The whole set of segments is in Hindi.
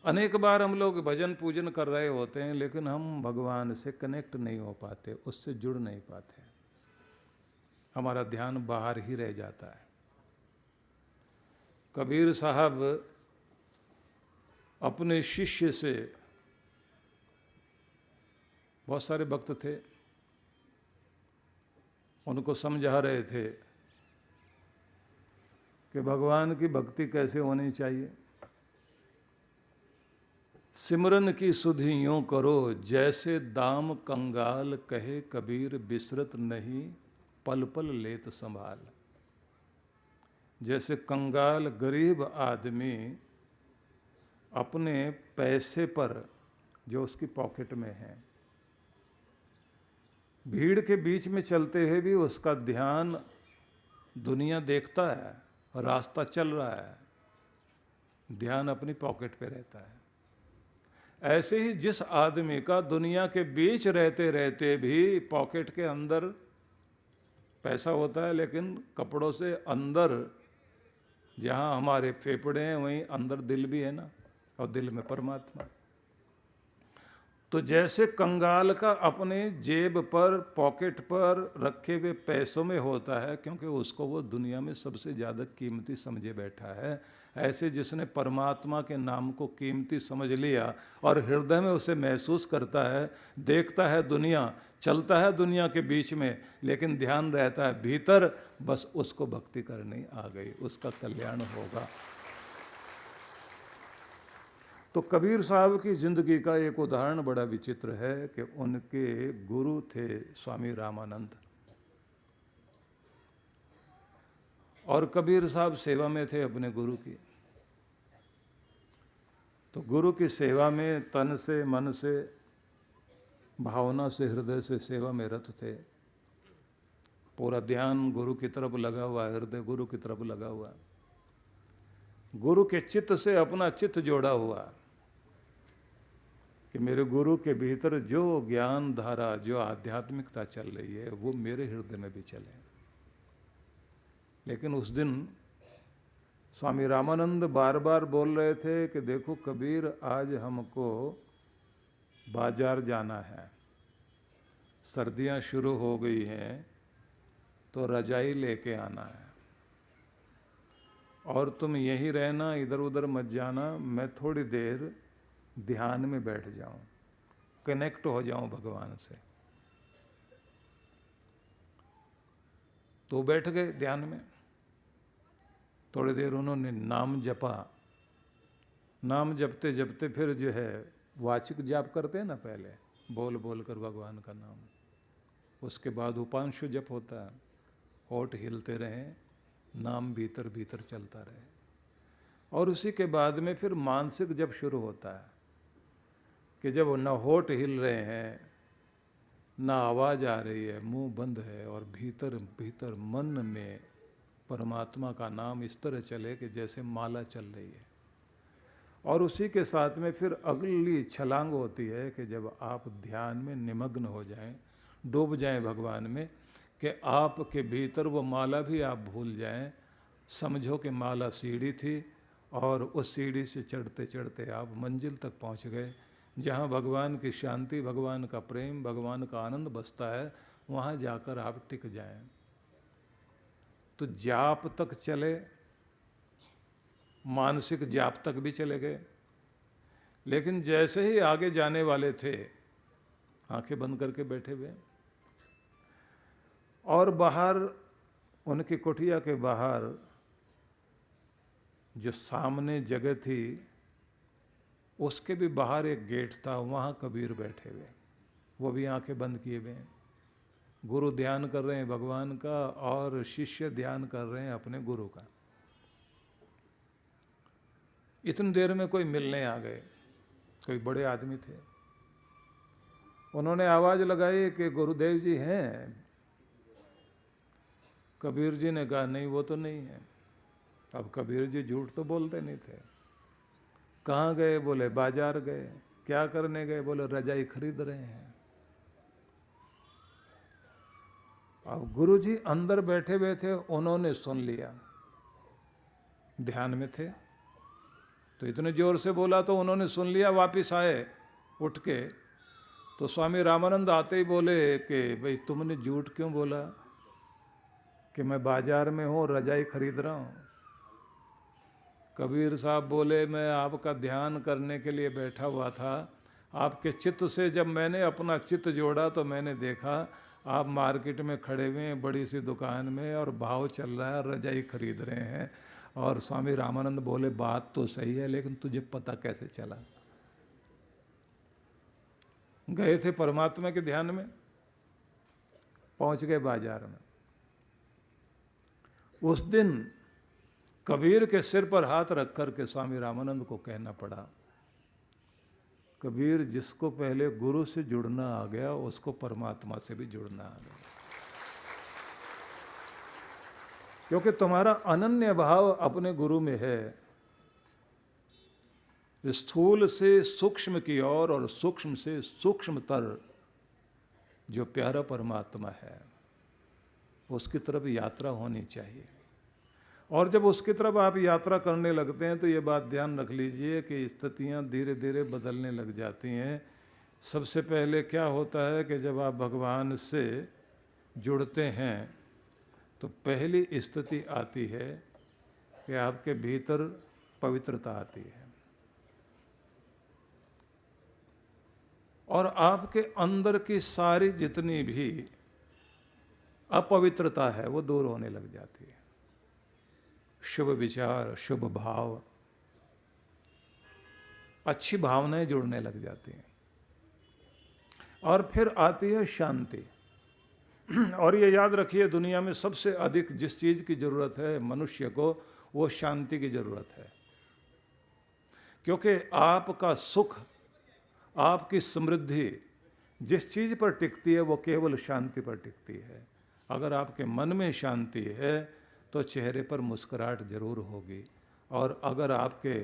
अनेक बार हम लोग भजन पूजन कर रहे होते हैं, लेकिन हम भगवान से कनेक्ट नहीं हो पाते, उससे जुड़ नहीं पाते, हमारा ध्यान बाहर ही रह जाता है। कबीर साहब अपने शिष्य से, बहुत सारे भक्त थे, उनको समझा रहे थे कि भगवान की भक्ति कैसे होनी चाहिए। सिमरन की सुधि यूं करो, जैसे दाम कंगाल, कहे कबीर बिसरत नहीं, पल पल लेत संभाल। जैसे कंगाल गरीब आदमी अपने पैसे पर, जो उसकी पॉकेट में है, भीड़ के बीच में चलते हुए भी उसका ध्यान दुनिया देखता है, रास्ता चल रहा है, ध्यान अपनी पॉकेट पे रहता है। ऐसे ही जिस आदमी का दुनिया के बीच रहते रहते भी पॉकेट के अंदर पैसा होता है, लेकिन कपड़ों से अंदर, जहाँ हमारे फेफड़े हैं वहीं अंदर दिल भी है ना, और दिल में परमात्मा। तो जैसे कंगाल का अपने जेब पर, पॉकेट पर रखे हुए पैसों में होता है, क्योंकि उसको वो दुनिया में सबसे ज़्यादा कीमती समझे बैठा है, ऐसे जिसने परमात्मा के नाम को कीमती समझ लिया और हृदय में उसे महसूस करता है, देखता है दुनिया, चलता है दुनिया के बीच में, लेकिन ध्यान रहता है भीतर, बस उसको भक्ति करनी आ गई, उसका कल्याण होगा। तो कबीर साहब की जिंदगी का एक उदाहरण बड़ा विचित्र है कि उनके गुरु थे स्वामी रामानंद, और कबीर साहब सेवा में थे अपने गुरु की। तो गुरु की सेवा में तन से, मन से, भावना से, हृदय से सेवा में रत थे। पूरा ध्यान गुरु की तरफ लगा हुआ, हृदय गुरु की तरफ लगा हुआ, गुरु के चित्त से अपना चित्त जोड़ा हुआ कि मेरे गुरु के भीतर जो ज्ञान धारा, जो आध्यात्मिकता चल रही है, वो मेरे हृदय में भी चले। लेकिन उस दिन स्वामी रामानंद बार बार बोल रहे थे कि देखो कबीर, आज हमको बाजार जाना है, सर्दियां शुरू हो गई हैं, तो रजाई लेके आना है, और तुम यहीं रहना, इधर उधर मत जाना, मैं थोड़ी देर ध्यान में बैठ जाऊं, कनेक्ट हो जाऊं भगवान से। तो बैठ गए ध्यान में, थोड़ी देर उन्होंने नाम जपा। नाम जपते जपते फिर जो है वाचिक जाप करते हैं ना, पहले बोल बोल कर भगवान का नाम, उसके बाद उपांशु जप होता है, होठ हिलते रहें, नाम भीतर भीतर चलता रहे, और उसी के बाद में फिर मानसिक जप शुरू होता है कि जब न होठ हिल रहे हैं, ना आवाज़ आ रही है, मुंह बंद है, और भीतर भीतर मन में परमात्मा का नाम इस तरह चले कि जैसे माला चल रही है। और उसी के साथ में फिर अगली छलांग होती है कि जब आप ध्यान में निमग्न हो जाएं, डूब जाएं भगवान में, कि आपके भीतर वो माला भी आप भूल जाएं। समझो कि माला सीढ़ी थी, और उस सीढ़ी से चढ़ते चढ़ते आप मंजिल तक पहुंच गए, जहां भगवान की शांति, भगवान का प्रेम, भगवान का आनंद बसता है, वहां जाकर आप टिक जाएं। तो जाप तक चले, मानसिक जाप तक भी चले गए, लेकिन जैसे ही आगे जाने वाले थे, आंखें बंद करके बैठे हुए, और बाहर उनकी कुटिया के बाहर जो सामने जगह थी, उसके भी बाहर एक गेट था, वहाँ कबीर बैठे हुए, वो भी आंखें बंद किए हुए हैं। गुरु ध्यान कर रहे हैं भगवान का, और शिष्य ध्यान कर रहे हैं अपने गुरु का। इतनी देर में कोई मिलने आ गए, कोई बड़े आदमी थे। उन्होंने आवाज़ लगाई कि गुरुदेव जी हैं? कबीर जी ने कहा नहीं, वो तो नहीं है। अब कबीर जी झूठ तो बोलते नहीं थे। कहाँ गए? बोले बाजार गए। क्या करने गए? बोले रजाई खरीद रहे हैं। अब गुरु जी अंदर बैठे हुए थे, उन्होंने सुन लिया, ध्यान में थे। तो इतने जोर से बोला तो उन्होंने सुन लिया, वापस आए उठ के। तो स्वामी रामानंद आते ही बोले कि भाई तुमने झूठ क्यों बोला कि मैं बाजार में हूँ, रजाई खरीद रहा हूँ। कबीर साहब बोले मैं आपका ध्यान करने के लिए बैठा हुआ था, आपके चित्त से जब मैंने अपना चित्त जोड़ा तो मैंने देखा आप मार्केट में खड़े हुए हैं बड़ी सी दुकान में और भाव चल रहा है, रजाई खरीद रहे हैं। और स्वामी रामानंद बोले बात तो सही है, लेकिन तुझे पता कैसे चला? गए थे परमात्मा के ध्यान में, पहुंच गए बाजार में। उस दिन कबीर के सिर पर हाथ रख कर के स्वामी रामानंद को कहना पड़ा, कबीर जिसको पहले गुरु से जुड़ना आ गया उसको परमात्मा से भी जुड़ना आ गया, क्योंकि तुम्हारा अनन्य भाव अपने गुरु में है। स्थूल से सूक्ष्म की ओर और सूक्ष्म से सूक्ष्मतर जो प्यारा परमात्मा है उसकी तरफ यात्रा होनी चाहिए। और जब उसकी तरफ आप यात्रा करने लगते हैं तो ये बात ध्यान रख लीजिए कि स्थितियाँ धीरे धीरे बदलने लग जाती हैं। सबसे पहले क्या होता है कि जब आप भगवान से जुड़ते हैं तो पहली स्थिति आती है कि आपके भीतर पवित्रता आती है और आपके अंदर की सारी जितनी भी अपवित्रता है वो दूर होने लग जाती है। शुभ विचार, शुभ भाव, अच्छी भावनाएं जुड़ने लग जाती हैं और फिर आती है शांति। और ये याद रखिए, दुनिया में सबसे अधिक जिस चीज़ की ज़रूरत है मनुष्य को, वो शांति की ज़रूरत है। क्योंकि आपका सुख, आपकी समृद्धि जिस चीज़ पर टिकती है वो केवल शांति पर टिकती है। अगर आपके मन में शांति है तो चेहरे पर मुस्कुराहट जरूर होगी, और अगर आपके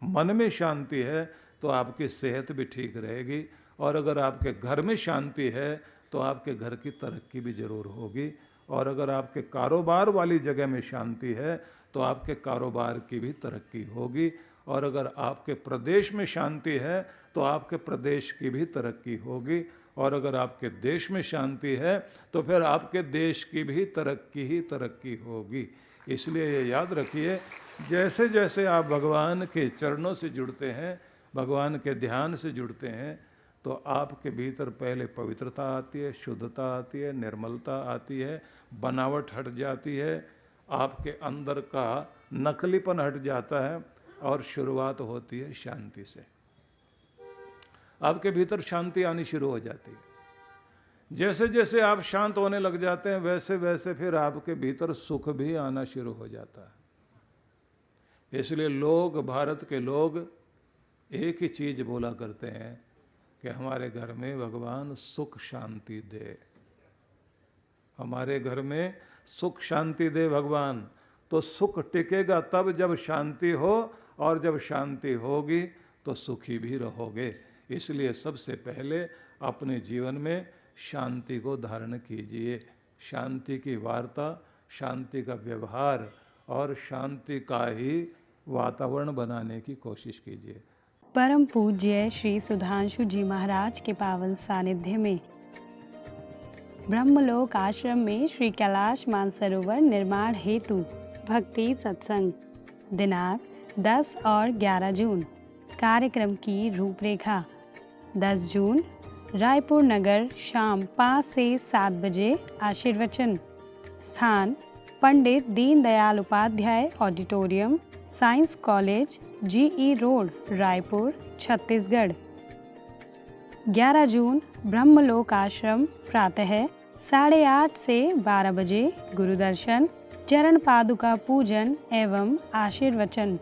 मन में शांति है तो आपकी सेहत भी ठीक रहेगी, और अगर आपके घर में शांति है तो आपके घर की तरक्की भी जरूर होगी, और अगर आपके कारोबार वाली जगह में शांति है तो आपके कारोबार की भी तरक्की होगी, और अगर आपके प्रदेश में शांति है तो आपके प्रदेश की भी तरक्की होगी, और अगर आपके देश में शांति है तो फिर आपके देश की भी तरक्की ही तरक्की होगी। इसलिए ये याद रखिए, जैसे जैसे आप भगवान के चरणों से जुड़ते हैं, भगवान के ध्यान से जुड़ते हैं, तो आपके भीतर पहले पवित्रता आती है, शुद्धता आती है, निर्मलता आती है, बनावट हट जाती है, आपके अंदर का नकलीपन हट जाता है और शुरुआत होती है शांति से। आपके भीतर शांति आनी शुरू हो जाती है। जैसे जैसे आप शांत होने लग जाते हैं वैसे वैसे फिर आपके भीतर सुख भी आना शुरू हो जाता है। इसलिए लोग, भारत के लोग एक ही चीज़ बोला करते हैं कि हमारे घर में भगवान सुख शांति दे, हमारे घर में सुख शांति दे भगवान। तो सुख टिकेगा तब जब शांति हो, और जब शांति होगी तो सुखी भी रहोगे। इसलिए सबसे पहले अपने जीवन में शांति को धारण कीजिए, शांति की वार्ता, शांति का व्यवहार और शांति का ही वातावरण बनाने की कोशिश कीजिए। परम पूज्य श्री सुधांशु जी महाराज के पावन सानिध्य में ब्रह्मलोक आश्रम में श्री कैलाश मानसरोवर निर्माण हेतु भक्ति सत्संग दिनांक 10 और 11 जून। कार्यक्रम की रूपरेखा: 10 जून रायपुर नगर, शाम 5 से 7 बजे आशीर्वचन। स्थान: Pandit Deendayal Upadhyay auditorium, science college, GE road, Raipur, Chhattisgarh. 11 जून ब्रह्मलोक आश्रम, प्रातः 8:30 से 12 बजे गुरुदर्शन, चरण पादुका पूजन एवं आशीर्वचन।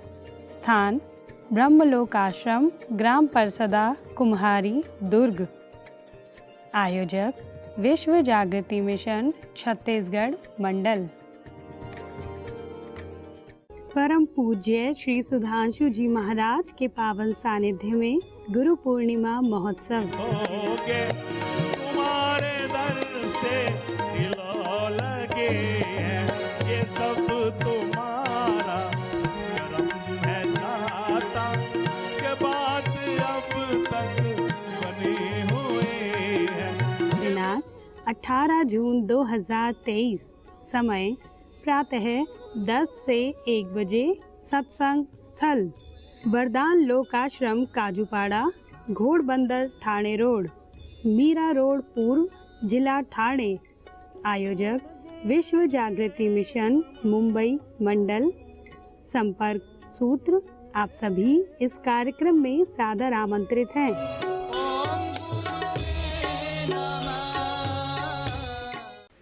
स्थान: ब्रह्मलोक आश्रम, ग्राम परसदा, कुम्हारी, दुर्ग। आयोजक: विश्व जागृति मिशन, छत्तीसगढ़ मंडल। परम पूज्य श्री सुधांशु जी महाराज के पावन सानिध्य में गुरु पूर्णिमा महोत्सव। तुम्हारे दर से दिलों लगे हैं, ये सब तुम्हारा करम है दाता। अब तक बने हुए हैं। दिनांक 18 जून 2023, समय प्रातः 10 से 1 बजे। सत्संग स्थल वरदान लोकाश्रम काजूपाड़ा, घोड़बंदर ठाणे रोड, मीरा रोड पूर्व, जिला ठाणे। आयोजक विश्व जागृति मिशन मुंबई मंडल। संपर्क सूत्र। आप सभी इस कार्यक्रम में सादर आमंत्रित हैं।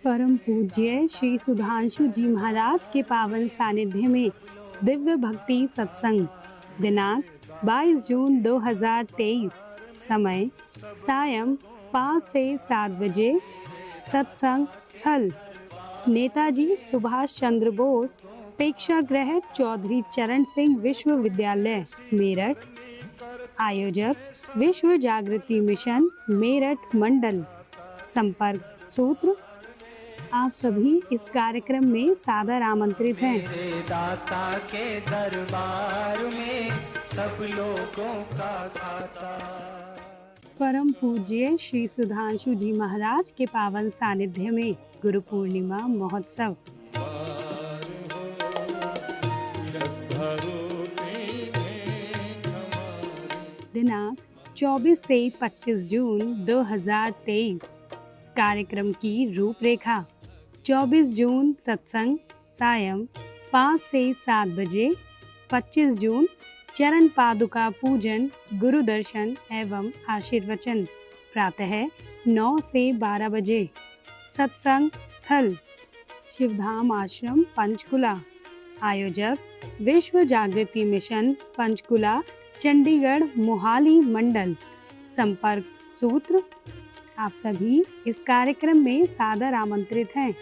परम पूज्य श्री सुधांशु जी महाराज के पावन सानिध्य में दिव्य भक्ति सत्संग, दिनांक 22 जून 2023, समय सायं 5 से 7 बजे। सत्संग स्थल नेताजी सुभाष चंद्र बोस प्रेक्षागृह, चौधरी चरण सिंह विश्वविद्यालय, मेरठ। आयोजक विश्व जागृति मिशन मेरठ मंडल। संपर्क सूत्र। आप सभी इस कार्यक्रम में सादर आमंत्रित हैं। मेरे दाता के दरबार में सब लोगों का खाता। परम पूज्य श्री सुधांशु जी महाराज के पावन सानिध्य में गुरु पूर्णिमा महोत्सव, दिनांक 24 से 25 जून 2023। कार्यक्रम की रूपरेखा। 24 जून सत्संग सायं 5 से 7 बजे। 25 जून चरण पादुका पूजन, गुरु दर्शन एवं आशीर्वचन, प्रातः 9 से 12 बजे। सत्संग स्थल शिवधाम आश्रम पंचकुला। आयोजक विश्व जागृति मिशन पंचकुला, चंडीगढ़ मोहाली मंडल। संपर्क सूत्र। आप सभी इस कार्यक्रम में सादर आमंत्रित हैं।